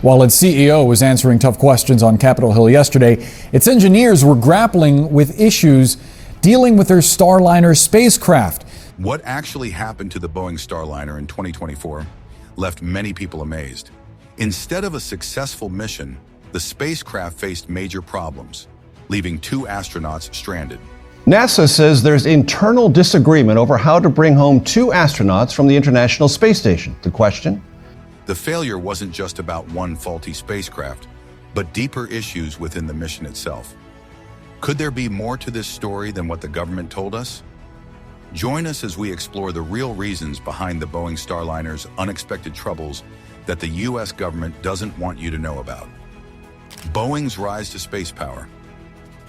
While its CEO was answering tough questions on Capitol Hill yesterday, its engineers were grappling with issues dealing with their Starliner spacecraft. What actually happened to the Boeing Starliner in 2024 left many people amazed. Instead of a successful mission, the spacecraft faced major problems, leaving 2 astronauts stranded. NASA says there's internal disagreement over how to bring home 2 astronauts from the International Space Station. The question? The failure wasn't just about one faulty spacecraft, but deeper issues within the mission itself. Could there be more to this story than what the government told us? Join us as we explore the real reasons behind the Boeing Starliner's unexpected troubles that the U.S. government doesn't want you to know about. Boeing's rise to space power.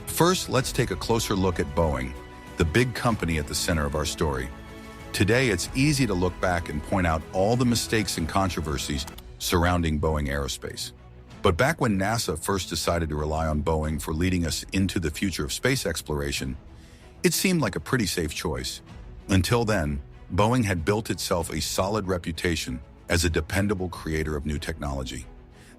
First, let's take a closer look at Boeing, the big company at the center of our story. Today, it's easy to look back and point out all the mistakes and controversies surrounding Boeing Aerospace. But back when NASA first decided to rely on Boeing for leading us into the future of space exploration, it seemed like a pretty safe choice. Until then, Boeing had built itself a solid reputation as a dependable creator of new technology.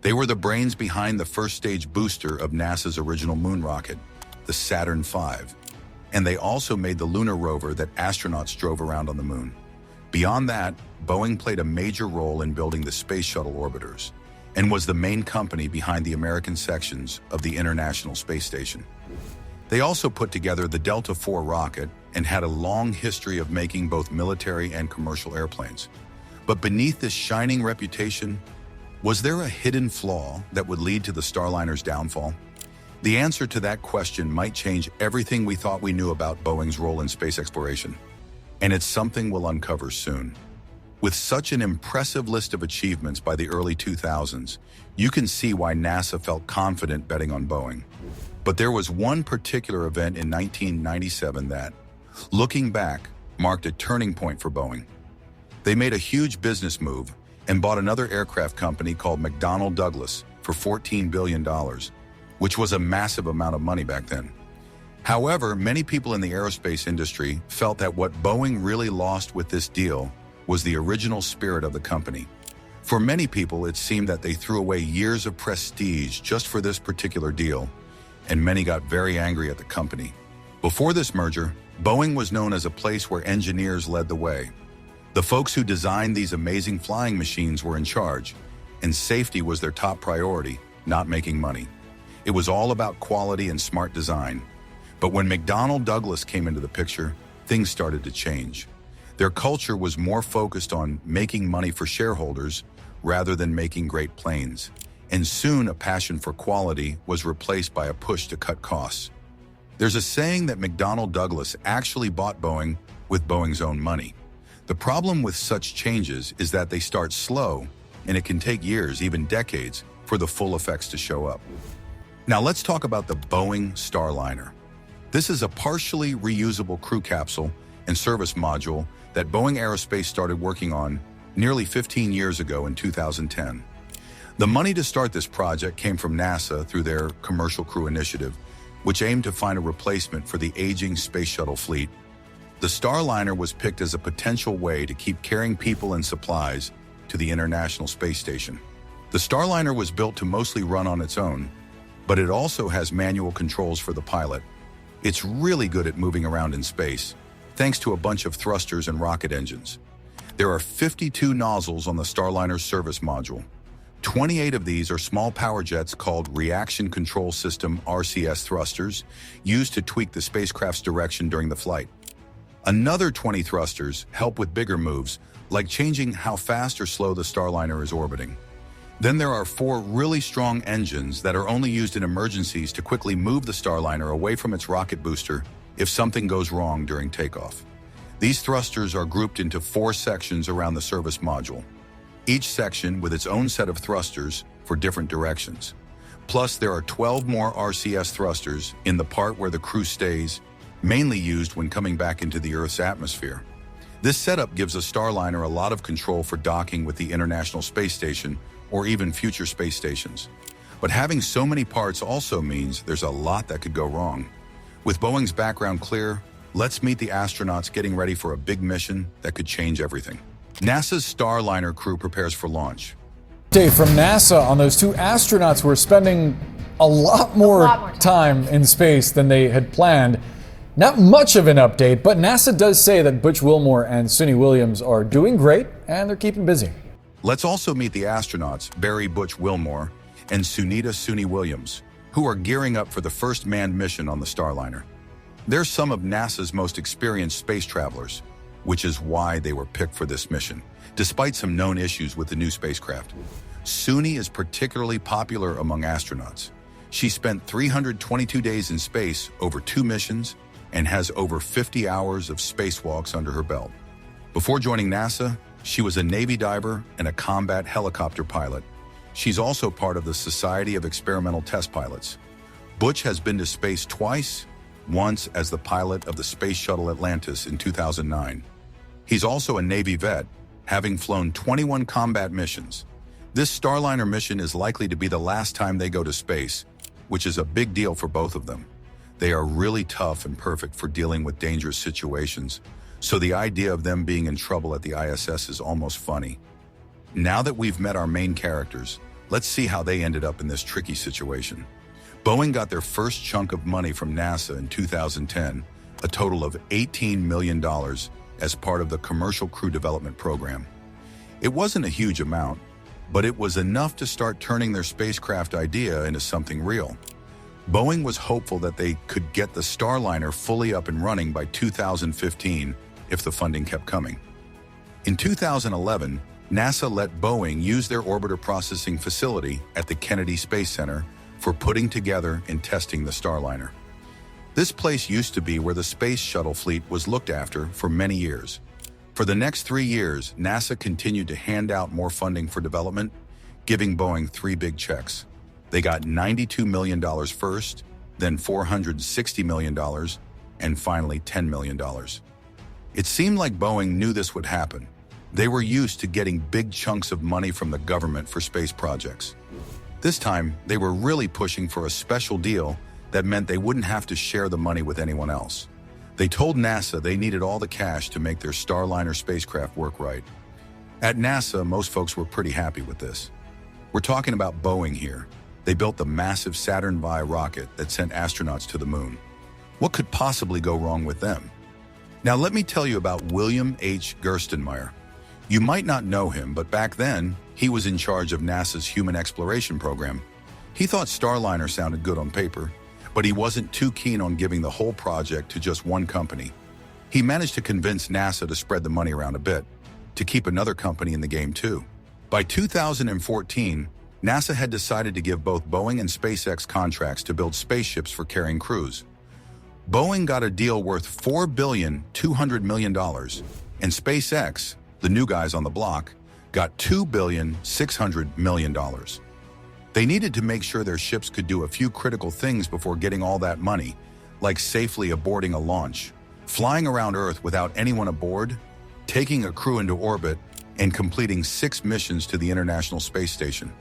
They were the brains behind the first stage booster of NASA's original moon rocket, the Saturn V. And they also made the lunar rover that astronauts drove around on the moon. Beyond that, Boeing played a major role in building the Space Shuttle orbiters and was the main company behind the American sections of the International Space Station. They also put together the Delta IV rocket and had a long history of making both military and commercial airplanes. But beneath this shining reputation, was there a hidden flaw that would lead to the Starliner's downfall? The answer to that question might change everything we thought we knew about Boeing's role in space exploration. And it's something we'll uncover soon. With such an impressive list of achievements by the early 2000s, you can see why NASA felt confident betting on Boeing. But there was one particular event in 1997 that, looking back, marked a turning point for Boeing. They made a huge business move and bought another aircraft company called McDonnell Douglas for $14 billion, which was a massive amount of money back then. However, many people in the aerospace industry felt that what Boeing really lost with this deal was the original spirit of the company. For many people, it seemed that they threw away years of prestige just for this particular deal, and many got very angry at the company. Before this merger, Boeing was known as a place where engineers led the way. The folks who designed these amazing flying machines were in charge, and safety was their top priority, not making money. It was all about quality and smart design. But when McDonnell Douglas came into the picture, things started to change. Their culture was more focused on making money for shareholders rather than making great planes. And soon a passion for quality was replaced by a push to cut costs. There's a saying that McDonnell Douglas actually bought Boeing with Boeing's own money. The problem with such changes is that they start slow, and it can take years, even decades, for the full effects to show up. Now let's talk about the Boeing Starliner. This is a partially reusable crew capsule and service module that Boeing Aerospace started working on nearly 15 years ago in 2010. The money to start this project came from NASA through their Commercial Crew Initiative, which aimed to find a replacement for the aging Space Shuttle fleet. The Starliner was picked as a potential way to keep carrying people and supplies to the International Space Station. The Starliner was built to mostly run on its own, but it also has manual controls for the pilot. It's really good at moving around in space, thanks to a bunch of thrusters and rocket engines. There are 52 nozzles on the Starliner's service module. 28 of these are small power jets called Reaction Control System (RCS) thrusters, used to tweak the spacecraft's direction during the flight. Another 20 thrusters help with bigger moves, like changing how fast or slow the Starliner is orbiting. Then there are 4 really strong engines that are only used in emergencies to quickly move the Starliner away from its rocket booster if something goes wrong during takeoff. These thrusters are grouped into 4 sections around the service module, each section with its own set of thrusters for different directions. Plus, there are 12 more RCS thrusters in the part where the crew stays, mainly used when coming back into the Earth's atmosphere. This setup gives a Starliner a lot of control for docking with the International Space Station or even future space stations. But having so many parts also means there's a lot that could go wrong. With Boeing's background clear, let's meet the astronauts getting ready for a big mission that could change everything. NASA's Starliner crew prepares for launch. Update from NASA on those two astronauts who are spending a lot more time in space than they had planned. Not much of an update, but NASA does say that Butch Wilmore and Suni Williams are doing great and they're keeping busy. Let's also meet the astronauts, Barry Butch Wilmore and Sunita Suni Williams, who are gearing up for the first manned mission on the Starliner. They're some of NASA's most experienced space travelers, which is why they were picked for this mission, despite some known issues with the new spacecraft. Suni is particularly popular among astronauts. She spent 322 days in space over 2 missions and has over 50 hours of spacewalks under her belt. Before joining NASA, she was a Navy diver and a combat helicopter pilot. She's also part of the Society of Experimental Test Pilots. Butch has been to space twice, once as the pilot of the Space Shuttle Atlantis in 2009. He's also a Navy vet, having flown 21 combat missions. This Starliner mission is likely to be the last time they go to space, which is a big deal for both of them. They are really tough and perfect for dealing with dangerous situations, so the idea of them being in trouble at the ISS is almost funny. Now that we've met our main characters, let's see how they ended up in this tricky situation. Boeing got their first chunk of money from NASA in 2010, a total of $18 million as part of the Commercial Crew Development Program. It wasn't a huge amount, but it was enough to start turning their spacecraft idea into something real. Boeing was hopeful that they could get the Starliner fully up and running by 2015 if the funding kept coming. In 2011, NASA let Boeing use their orbiter processing facility at the Kennedy Space Center for putting together and testing the Starliner. This place used to be where the Space Shuttle fleet was looked after for many years. For the next 3 years, NASA continued to hand out more funding for development, giving Boeing 3 big checks. They got $92 million first, then $460 million, and finally $10 million. It seemed like Boeing knew this would happen. They were used to getting big chunks of money from the government for space projects. This time, they were really pushing for a special deal that meant they wouldn't have to share the money with anyone else. They told NASA they needed all the cash to make their Starliner spacecraft work right. At NASA, most folks were pretty happy with this. We're talking about Boeing here. They built the massive Saturn V rocket that sent astronauts to the moon. What could possibly go wrong with them? Now let me tell you about William H. Gerstenmaier. You might not know him, but back then, he was in charge of NASA's Human Exploration Program. He thought Starliner sounded good on paper, but he wasn't too keen on giving the whole project to just one company. He managed to convince NASA to spread the money around a bit, to keep another company in the game too. By 2014, NASA had decided to give both Boeing and SpaceX contracts to build spaceships for carrying crews. Boeing got a deal worth $4.2 billion, and SpaceX, the new guys on the block, got $2.6 billion. They needed to make sure their ships could do a few critical things before getting all that money, like safely aborting a launch, flying around Earth without anyone aboard, taking a crew into orbit, and completing 6 missions to the International Space Station.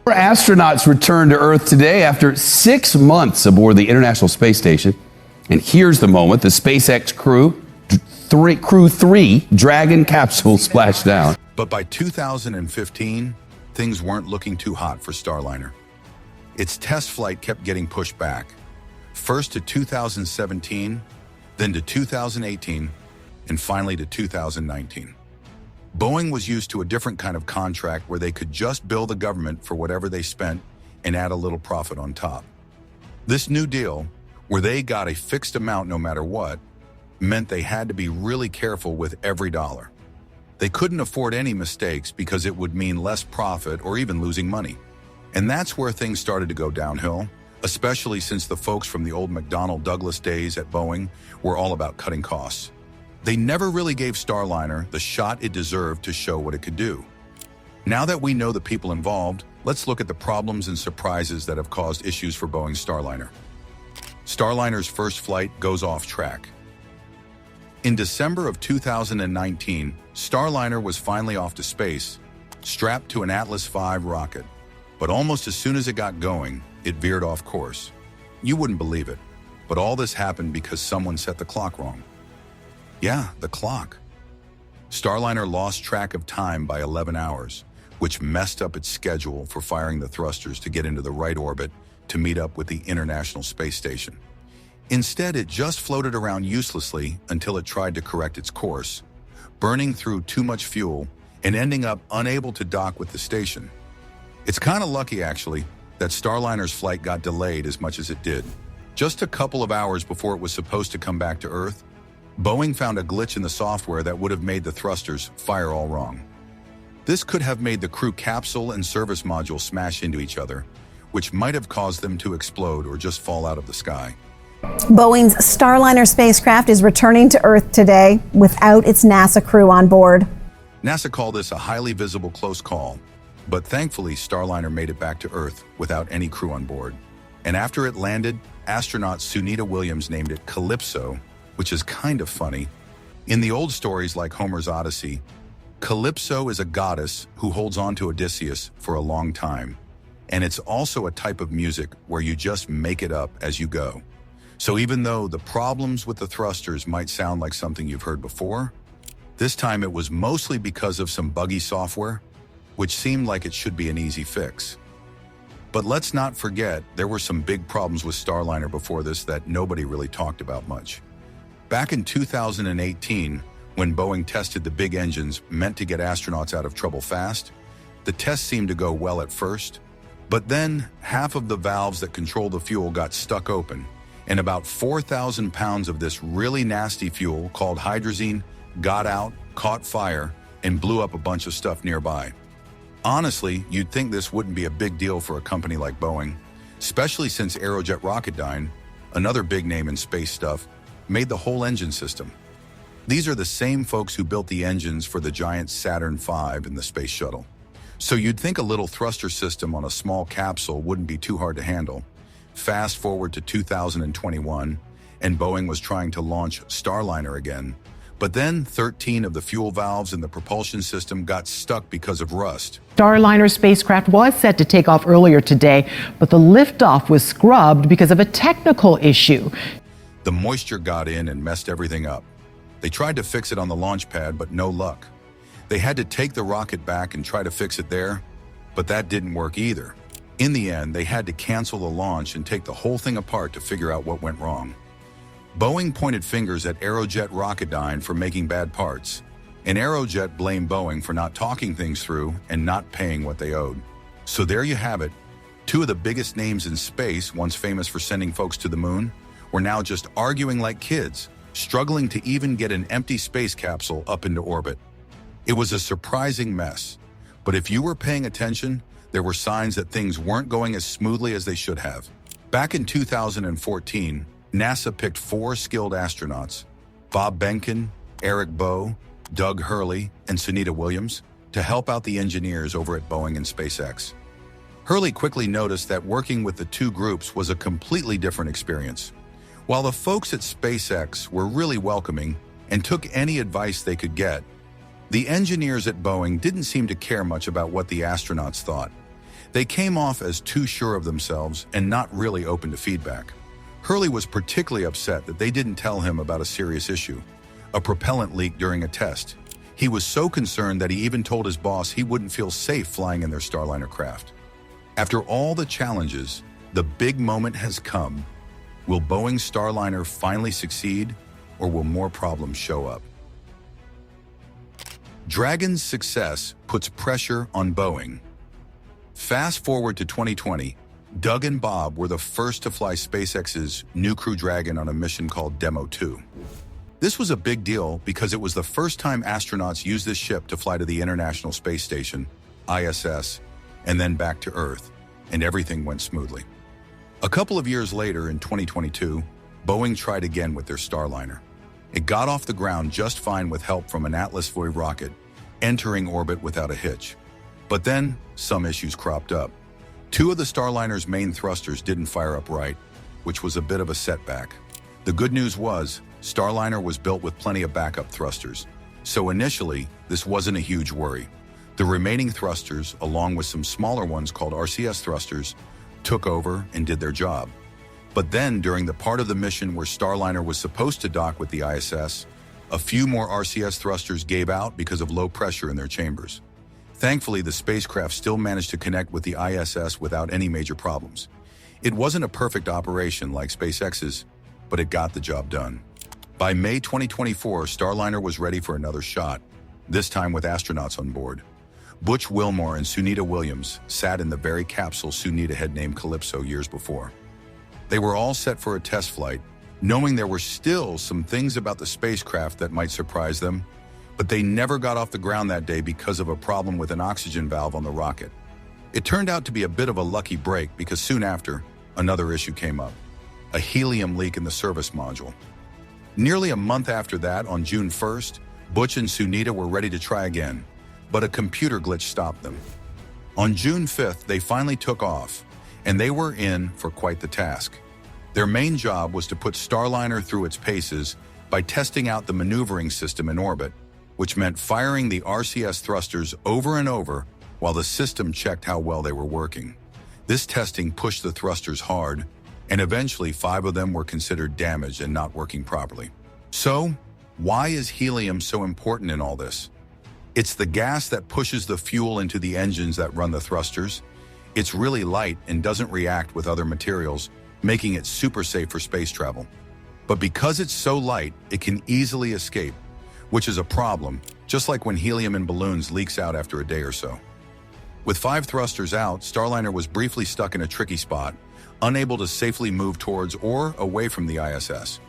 Our astronauts returned to Earth today after 6 months aboard the International Space Station. And here's the moment the SpaceX Crew 3 Dragon capsule splashed down. But by 2015, things weren't looking too hot for Starliner. Its test flight kept getting pushed back, first to 2017, then to 2018, and finally to 2019. Boeing was used to a different kind of contract where they could just bill the government for whatever they spent and add a little profit on top. This new deal, where they got a fixed amount no matter what, meant they had to be really careful with every dollar. They couldn't afford any mistakes because it would mean less profit or even losing money. And that's where things started to go downhill, especially since the folks from the old McDonnell Douglas days at Boeing were all about cutting costs. They never really gave Starliner the shot it deserved to show what it could do. Now that we know the people involved, let's look at the problems and surprises that have caused issues for Boeing's Starliner. Starliner's first flight goes off track. In December of 2019, Starliner was finally off to space, strapped to an Atlas V rocket. But almost as soon as it got going, it veered off course. You wouldn't believe it, but all this happened because someone set the clock wrong. Yeah, the clock. Starliner lost track of time by 11 hours, which messed up its schedule for firing the thrusters to get into the right orbit to meet up with the International Space Station. Instead, it just floated around uselessly until it tried to correct its course, burning through too much fuel and ending up unable to dock with the station. It's kind of lucky, actually, that Starliner's flight got delayed as much as it did. Just a couple of hours before it was supposed to come back to Earth, Boeing found a glitch in the software that would have made the thrusters fire all wrong. This could have made the crew capsule and service module smash into each other, which might have caused them to explode or just fall out of the sky. Boeing's Starliner spacecraft is returning to Earth today without its NASA crew on board. NASA called this a highly visible close call, but thankfully Starliner made it back to Earth without any crew on board. And after it landed, astronaut Sunita Williams named it Calypso, which is kind of funny. In the old stories like Homer's Odyssey, Calypso is a goddess who holds on to Odysseus for a long time. And it's also a type of music where you just make it up as you go. So even though the problems with the thrusters might sound like something you've heard before, this time it was mostly because of some buggy software, which seemed like it should be an easy fix. But let's not forget, there were some big problems with Starliner before this that nobody really talked about much. Back in 2018, when Boeing tested the big engines meant to get astronauts out of trouble fast, the tests seemed to go well at first, but then half of the valves that control the fuel got stuck open, and about 4,000 pounds of this really nasty fuel called hydrazine got out, caught fire, and blew up a bunch of stuff nearby. Honestly, you'd think this wouldn't be a big deal for a company like Boeing, especially since Aerojet Rocketdyne, another big name in space stuff, made the whole engine system. These are the same folks who built the engines for the giant Saturn V in the Space Shuttle. So you'd think a little thruster system on a small capsule wouldn't be too hard to handle. Fast forward to 2021, and Boeing was trying to launch Starliner again. But then 13 of the fuel valves in the propulsion system got stuck because of rust. Starliner spacecraft was set to take off earlier today, but the liftoff was scrubbed because of a technical issue. The moisture got in and messed everything up. They tried to fix it on the launch pad, but no luck. They had to take the rocket back and try to fix it there, but that didn't work either. In the end, they had to cancel the launch and take the whole thing apart to figure out what went wrong. Boeing pointed fingers at Aerojet Rocketdyne for making bad parts, and Aerojet blamed Boeing for not talking things through and not paying what they owed. So there you have it. Two of the biggest names in space, once famous for sending folks to the moon, were now just arguing like kids, struggling to even get an empty space capsule up into orbit. It was a surprising mess, but if you were paying attention, there were signs that things weren't going as smoothly as they should have. Back in 2014, NASA picked 4 skilled astronauts, Bob Behnken, Eric Boe, Doug Hurley, and Sunita Williams, to help out the engineers over at Boeing and SpaceX. Hurley quickly noticed that working with the two groups was a completely different experience. While the folks at SpaceX were really welcoming and took any advice they could get, the engineers at Boeing didn't seem to care much about what the astronauts thought. They came off as too sure of themselves and not really open to feedback. Hurley was particularly upset that they didn't tell him about a serious issue, a propellant leak during a test. He was so concerned that he even told his boss he wouldn't feel safe flying in their Starliner craft. After all the challenges, the big moment has come. Will Boeing's Starliner finally succeed, or will more problems show up? Dragon's success puts pressure on Boeing. Fast forward to 2020, Doug and Bob were the first to fly SpaceX's New Crew Dragon on a mission called Demo 2. This was a big deal because it was the first time astronauts used this ship to fly to the International Space Station, ISS, and then back to Earth, and everything went smoothly. A couple of years later, in 2022, Boeing tried again with their Starliner. It got off the ground just fine with help from an Atlas V rocket, entering orbit without a hitch. But then, some issues cropped up. 2 of the Starliner's main thrusters didn't fire up right, which was a bit of a setback. The good news was, Starliner was built with plenty of backup thrusters, so initially, this wasn't a huge worry. The remaining thrusters, along with some smaller ones called RCS thrusters, took over and did their job. But then, during the part of the mission where Starliner was supposed to dock with the ISS, a few more RCS thrusters gave out because of low pressure in their chambers. Thankfully, the spacecraft still managed to connect with the ISS without any major problems. It wasn't a perfect operation like SpaceX's, but it got the job done. By May 2024, Starliner was ready for another shot, this time with astronauts on board. Butch Wilmore and Sunita Williams sat in the very capsule Sunita had named Calypso years before. They were all set for a test flight, knowing there were still some things about the spacecraft that might surprise them, but they never got off the ground that day because of a problem with an oxygen valve on the rocket. It turned out to be a bit of a lucky break because soon after, another issue came up: a helium leak in the service module. Nearly a month after that, on June 1st, Butch and Sunita were ready to try again, but a computer glitch stopped them. On June 5th, they finally took off, and they were in for quite the task. Their main job was to put Starliner through its paces by testing out the maneuvering system in orbit, which meant firing the RCS thrusters over and over while the system checked how well they were working. This testing pushed the thrusters hard, and eventually 5 of them were considered damaged and not working properly. So, why is helium so important in all this? It's the gas that pushes the fuel into the engines that run the thrusters. It's really light and doesn't react with other materials, making it super safe for space travel. But because it's so light, it can easily escape, which is a problem, just like when helium in balloons leaks out after a day or so. With 5 thrusters out, Starliner was briefly stuck in a tricky spot, unable to safely move towards or away from the ISS.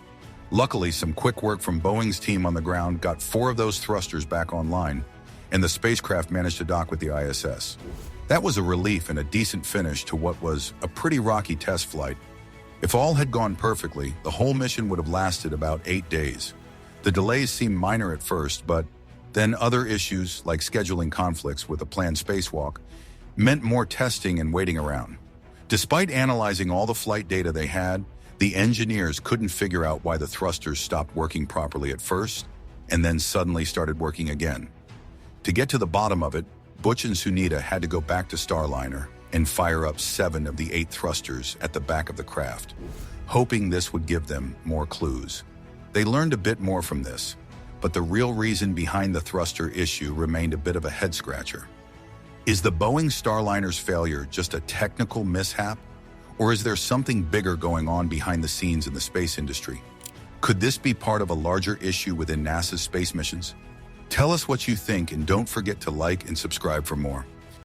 Luckily, some quick work from Boeing's team on the ground got 4 of those thrusters back online, and the spacecraft managed to dock with the ISS. That was a relief and a decent finish to what was a pretty rocky test flight. If all had gone perfectly, the whole mission would have lasted about 8 days. The delays seemed minor at first, but then other issues, like scheduling conflicts with a planned spacewalk, meant more testing and waiting around. Despite analyzing all the flight data they had, the engineers couldn't figure out why the thrusters stopped working properly at first and then suddenly started working again. To get to the bottom of it, Butch and Sunita had to go back to Starliner and fire up 7 of the 8 thrusters at the back of the craft, hoping this would give them more clues. They learned a bit more from this, but the real reason behind the thruster issue remained a bit of a head-scratcher. Is the Boeing Starliner's failure just a technical mishap, or is there something bigger going on behind the scenes in the space industry? Could this be part of a larger issue within NASA's space missions? Tell us what you think and don't forget to like and subscribe for more.